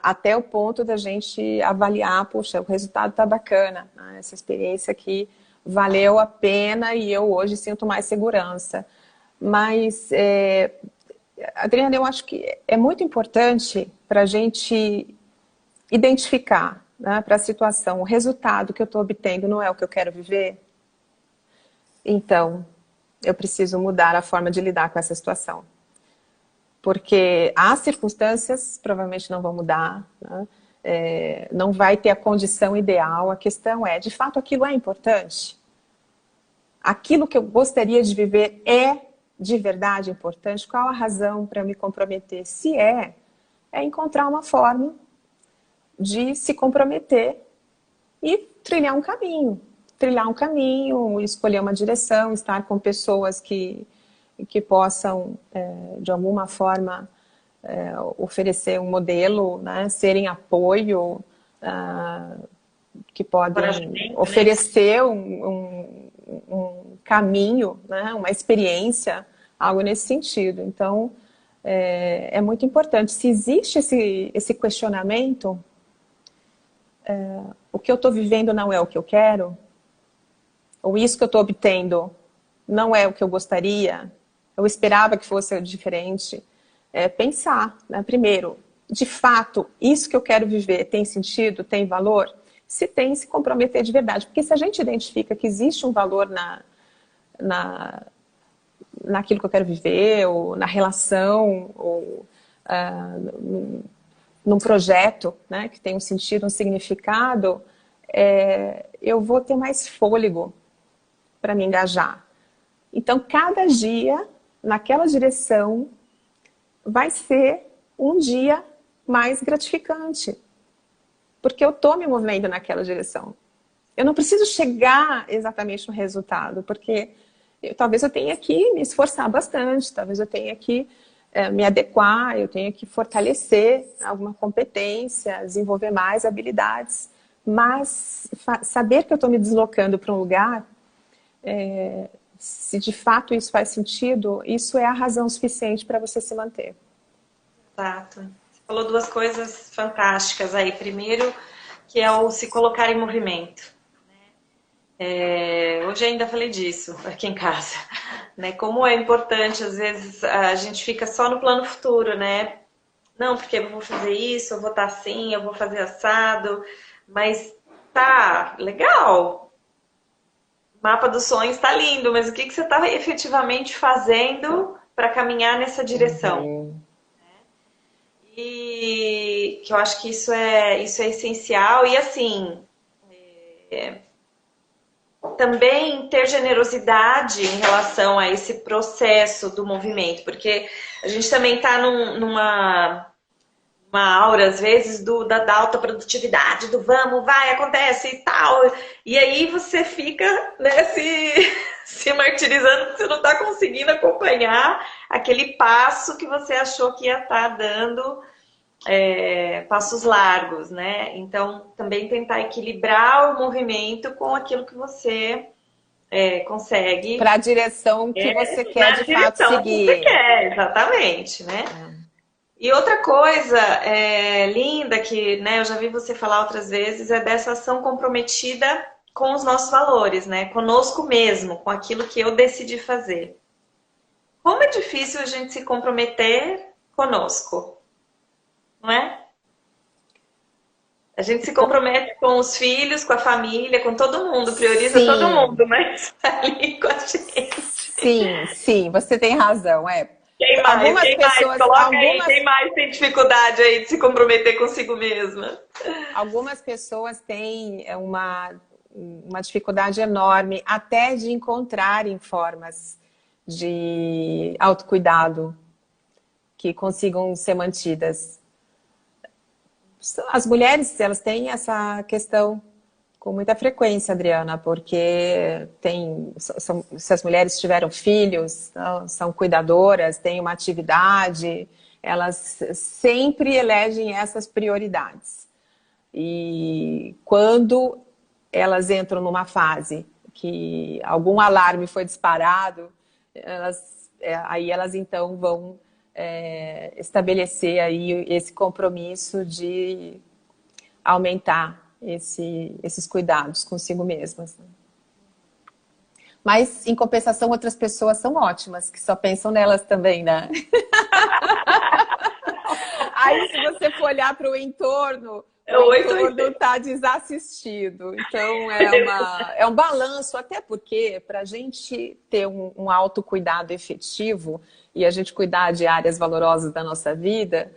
B: até o ponto da gente avaliar, poxa, o resultado está bacana, né? Essa experiência aqui valeu a pena e eu hoje sinto mais segurança. Mas, Adriana, eu acho que é muito importante para a gente identificar, né, para a situação, o resultado que eu estou obtendo não é o que eu quero viver. Então, eu preciso mudar a forma de lidar com essa situação. Porque as circunstâncias provavelmente não vão mudar, né? Não vai ter a condição ideal. A questão é, de fato, aquilo é importante? Aquilo que eu gostaria de viver é de verdade importante? Qual a razão para eu me comprometer? Se é encontrar uma forma de se comprometer e trilhar um caminho. Trilhar um caminho, escolher uma direção, estar com pessoas que possam, de alguma forma, oferecer um modelo, né? Serem apoio, que podem oferecer um caminho, né? Uma experiência, algo nesse sentido. Então, é muito importante. Se existe esse questionamento, o que eu estou vivendo não é o que eu quero, ou isso que eu estou obtendo não é o que eu gostaria, eu esperava que fosse diferente. Pensar, né? Primeiro, de fato, isso que eu quero viver tem sentido, tem valor? Se tem, se comprometer de verdade. Porque se a gente identifica que existe um valor naquilo que eu quero viver, ou na relação, ou num projeto, né, que tem um sentido, um significado, eu vou ter mais fôlego para me engajar. Então, cada dia, naquela direção, vai ser um dia mais gratificante. Porque eu estou me movendo naquela direção. Eu não preciso chegar exatamente no resultado, porque talvez eu tenha que me esforçar bastante, talvez eu tenha que me adequar, eu tenha que fortalecer alguma competência, desenvolver mais habilidades. Mas saber que eu estou me deslocando para um lugar, se de fato isso faz sentido, isso é a razão suficiente para você se manter.
A: Exato. Você falou duas coisas fantásticas aí. Primeiro, que é o se colocar em movimento. Hoje ainda falei disso aqui em casa, né? Como é importante, às vezes, a gente fica só no plano futuro, né? Não, porque eu vou fazer isso, eu vou estar assim, eu vou fazer assado, mas Tá, legal. O mapa dos sonhos tá lindo, mas o que que você está efetivamente fazendo para caminhar nessa direção?
B: Uhum.
A: E que eu acho que isso é essencial. E assim, também ter generosidade em relação a esse processo do movimento, porque a gente também está numa uma aura, às vezes, da alta produtividade, do vamos, vai, acontece e tal. E aí você fica, né, se martirizando porque você não está conseguindo acompanhar aquele passo que você achou que ia estar dando, passos largos, né? Então, também tentar equilibrar o movimento com aquilo que você consegue
B: Para a direção que você quer
A: na
B: de fato
A: direção que você
B: seguir.
A: quer, exatamente, né?
B: É.
A: E outra coisa linda que, né, eu já vi você falar outras vezes é dessa ação comprometida com os nossos valores, né? Conosco mesmo, com aquilo que eu decidi fazer. Como é difícil a gente se comprometer conosco, não é? A gente se compromete com os filhos, com a família, com todo mundo, prioriza todo
B: Sim,
A: mundo, mas tá ali com a gente.
B: sim, sim, você tem razão.
A: Quem mais?
B: Algumas
A: Quem mais?
B: pessoas,
A: Coloca aí, quem mais tem dificuldade aí de se comprometer consigo mesma?
B: algumas pessoas têm uma dificuldade enorme até de encontrarem formas de autocuidado que consigam ser mantidas. As mulheres, elas têm essa questão com muita frequência, Adriana, porque se as mulheres tiveram filhos, são cuidadoras, têm uma atividade, elas sempre elegem essas prioridades. E quando elas entram numa fase que algum alarme foi disparado, aí elas então vão estabelecer aí esse compromisso de aumentar esses cuidados consigo mesmas. Mas, em compensação, outras pessoas são ótimas, que só pensam nelas também, né? Aí, se você for olhar para o entorno está desassistido. Então, é um balanço, até porque, para a gente ter um autocuidado efetivo e a gente cuidar de áreas valorosas da nossa vida,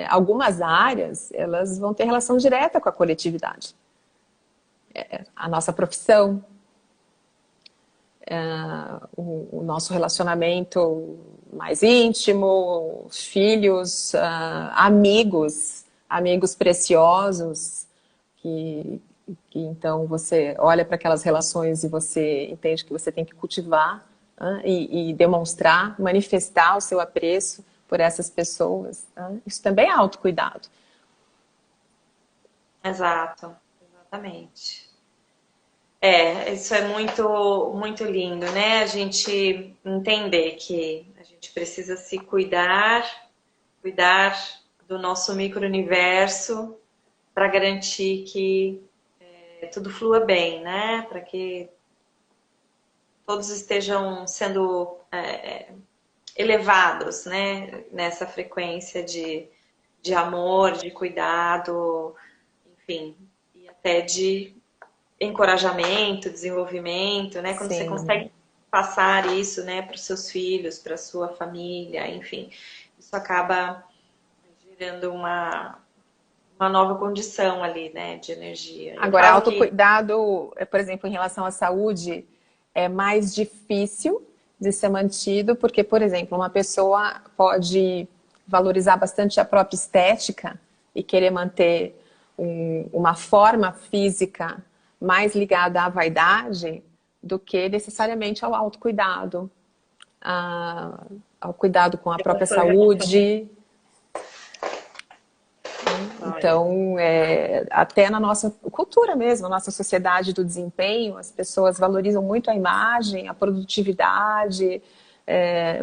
B: algumas áreas, elas vão ter relação direta com a coletividade. A nossa profissão, o nosso relacionamento mais íntimo, filhos, amigos preciosos, que então você olha para aquelas relações e você entende que você tem que cultivar e demonstrar, manifestar o seu apreço por essas pessoas. Isso também é autocuidado.
A: Exato, exatamente. Isso é muito, muito lindo, né? A gente entender que a gente precisa se cuidar do nosso micro-universo para garantir que tudo flua bem, né? Para que todos estejam sendo elevados, né? Nessa frequência de amor, de cuidado, enfim, e até de encorajamento, desenvolvimento, né? Quando você
B: Sim.
A: consegue passar isso, né, para os seus filhos, para a sua família, enfim, isso acaba gerando uma nova condição ali, né, de energia. Eu
B: Agora,
A: falo que
B: autocuidado, por exemplo, em relação à saúde, é mais difícil de ser mantido, porque, por exemplo, uma pessoa pode valorizar bastante a própria estética e querer manter uma forma física mais ligada à vaidade do que necessariamente ao autocuidado, ao cuidado com a própria saúde. Então, até na nossa cultura mesmo, na nossa sociedade do desempenho, as pessoas valorizam muito a imagem, a produtividade,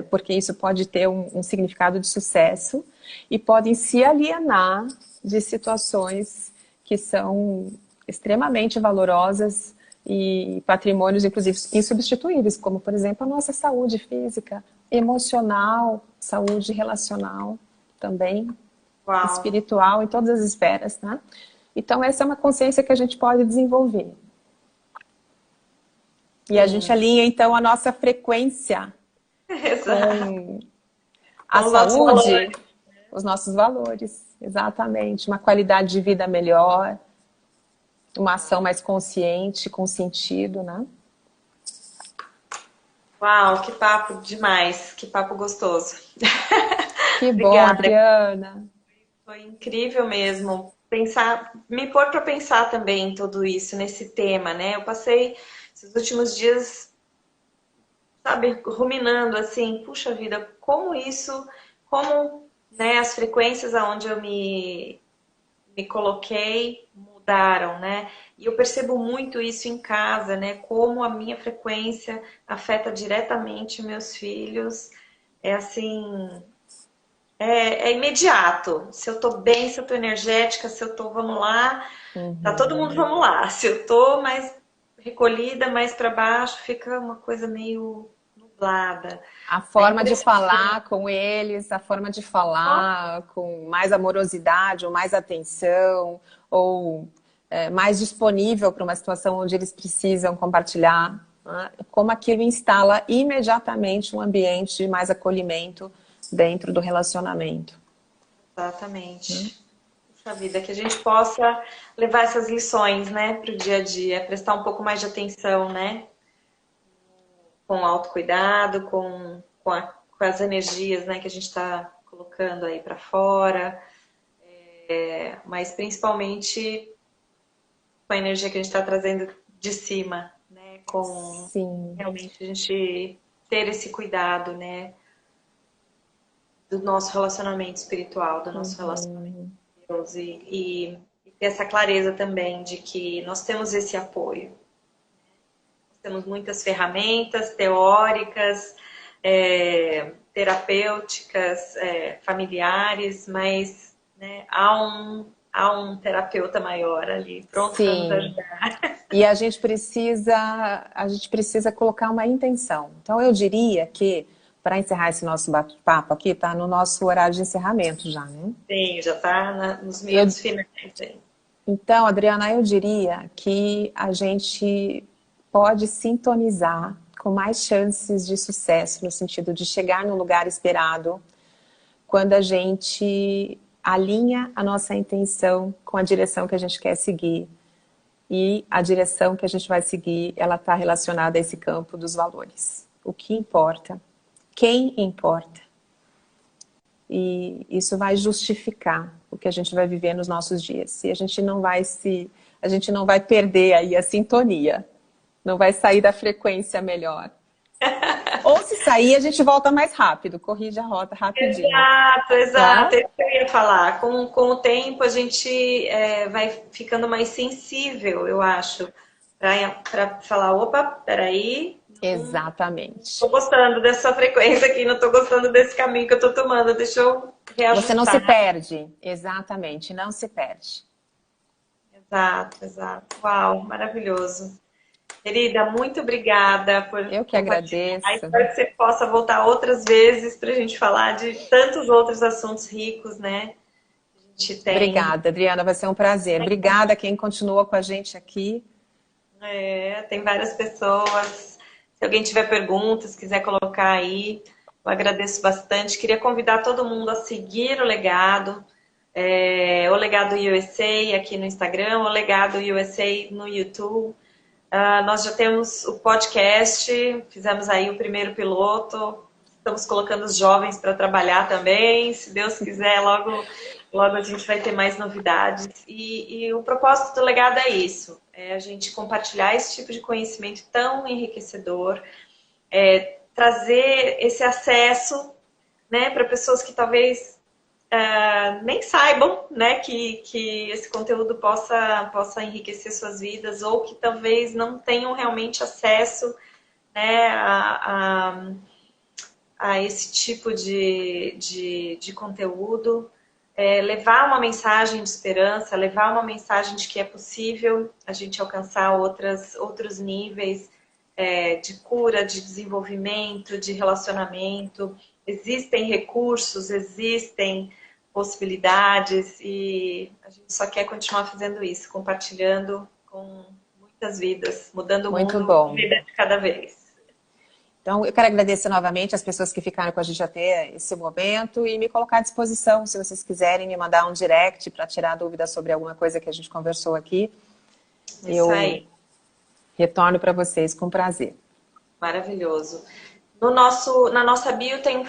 B: porque isso pode ter um significado de sucesso e podem se alienar de situações que são extremamente valorosas e patrimônios, inclusive, insubstituíveis, como, por exemplo, a nossa saúde física, emocional, saúde relacional também,
A: uau,
B: espiritual, em todas as esferas, né? Então, essa é uma consciência que a gente pode desenvolver. E a gente alinha, então, a nossa frequência
A: Exato.
B: com a
A: Com os nossos valores.
B: saúde, os nossos valores. Exatamente. Uma qualidade de vida melhor, uma ação mais consciente, com sentido, né?
A: Uau, que papo demais, que papo gostoso.
B: Que bom,
A: Obrigada,
B: Adriana.
A: foi incrível mesmo. Pensar, me pôr para pensar também em tudo isso, nesse tema, né? Eu passei esses últimos dias, sabe, ruminando assim, puxa vida, como isso, como, né, as frequências aonde eu me coloquei mudaram, né? E eu percebo muito isso em casa, né? Como a minha frequência afeta diretamente meus filhos. É assim, é imediato. Se eu tô bem, se eu tô energética, se eu tô, vamos lá, tá todo mundo,
B: Uhum.
A: vamos lá. Se eu tô mais recolhida, mais para baixo, fica uma coisa meio nublada.
B: A
A: É
B: forma de
A: impressionante.
B: falar com eles, a forma de falar com mais amorosidade ou mais atenção, ou mais disponível para uma situação onde eles precisam compartilhar, né? Como aquilo instala imediatamente um ambiente de mais acolhimento dentro do relacionamento.
A: Exatamente. Puxa vida, que a gente possa levar essas lições, né, para o dia a dia, prestar um pouco mais de atenção, né, com autocuidado, com as energias, né, que a gente está colocando aí para fora, mas principalmente com a energia que a gente está trazendo de cima, né, com
B: Sim.
A: realmente a gente ter esse cuidado, né, do nosso relacionamento espiritual, do nosso relacionamento
B: Uhum.
A: com Deus e ter essa clareza também de que nós temos esse apoio. Temos muitas ferramentas teóricas, terapêuticas, familiares, mas né, há um terapeuta maior ali, pronto para nos
B: Sim.
A: ajudar.
B: E a gente precisa colocar uma intenção. Então, eu diria que, para encerrar esse nosso bate-papo aqui, está no nosso horário de encerramento já, né?
A: Sim, já está nos
B: Eu,
A: minutos finais aí.
B: então, Adriana, eu diria que a gente pode sintonizar com mais chances de sucesso, no sentido de chegar no lugar esperado, quando a gente alinha a nossa intenção com a direção que a gente quer seguir. E a direção que a gente vai seguir, ela está relacionada a esse campo dos valores. O que importa, quem importa. E isso vai justificar o que a gente vai viver nos nossos dias. E a gente não vai perder aí a sintonia, não vai sair da frequência melhor. Ou se sair, a gente volta mais rápido, corrige a rota rapidinho,
A: Exato, exato.
B: tá?
A: É isso que eu ia falar. Com o tempo a gente vai ficando mais sensível, eu acho, para falar, opa, peraí, não
B: Exatamente.
A: tô gostando dessa frequência aqui, não tô gostando desse caminho que eu tô tomando, deixa eu
B: Você não se
A: reajustar.
B: perde, exatamente, não se perde.
A: Exato, exato. Uau, maravilhoso. Querida, muito obrigada por
B: Eu que
A: compartilhar.
B: agradeço.
A: Espero que você possa voltar outras vezes para a gente falar de tantos outros assuntos ricos, né? A gente tem.
B: Obrigada, Adriana, vai ser um prazer. Obrigada a quem continua com a gente aqui.
A: Tem várias pessoas. Se alguém tiver perguntas, quiser colocar aí, eu agradeço bastante. Queria convidar todo mundo a seguir o Legado USA aqui no Instagram, o Legado USA no YouTube. Nós já temos o podcast, fizemos aí o primeiro piloto, estamos colocando os jovens para trabalhar também. Se Deus quiser, logo, logo a gente vai ter mais novidades. E o propósito do legado é isso: é a gente compartilhar esse tipo de conhecimento tão enriquecedor, trazer esse acesso, né, para pessoas que talvez nem saibam, né, que esse conteúdo possa enriquecer suas vidas ou que talvez não tenham realmente acesso, né, a esse tipo de conteúdo. Levar uma mensagem de esperança, levar uma mensagem de que é possível a gente alcançar outros níveis de cura, de desenvolvimento, de relacionamento. Existem recursos, existem possibilidades e a gente só quer continuar fazendo isso, compartilhando com muitas vidas, mudando o
B: Muito
A: mundo
B: bom.
A: uma vida de cada vez.
B: Então, eu quero agradecer novamente as pessoas que ficaram com a gente até esse momento e me colocar à disposição, se vocês quiserem me mandar um direct para tirar dúvidas sobre alguma coisa que a gente conversou aqui.
A: Isso aí.
B: Retorno para vocês com prazer.
A: Maravilhoso. Na nossa bio tem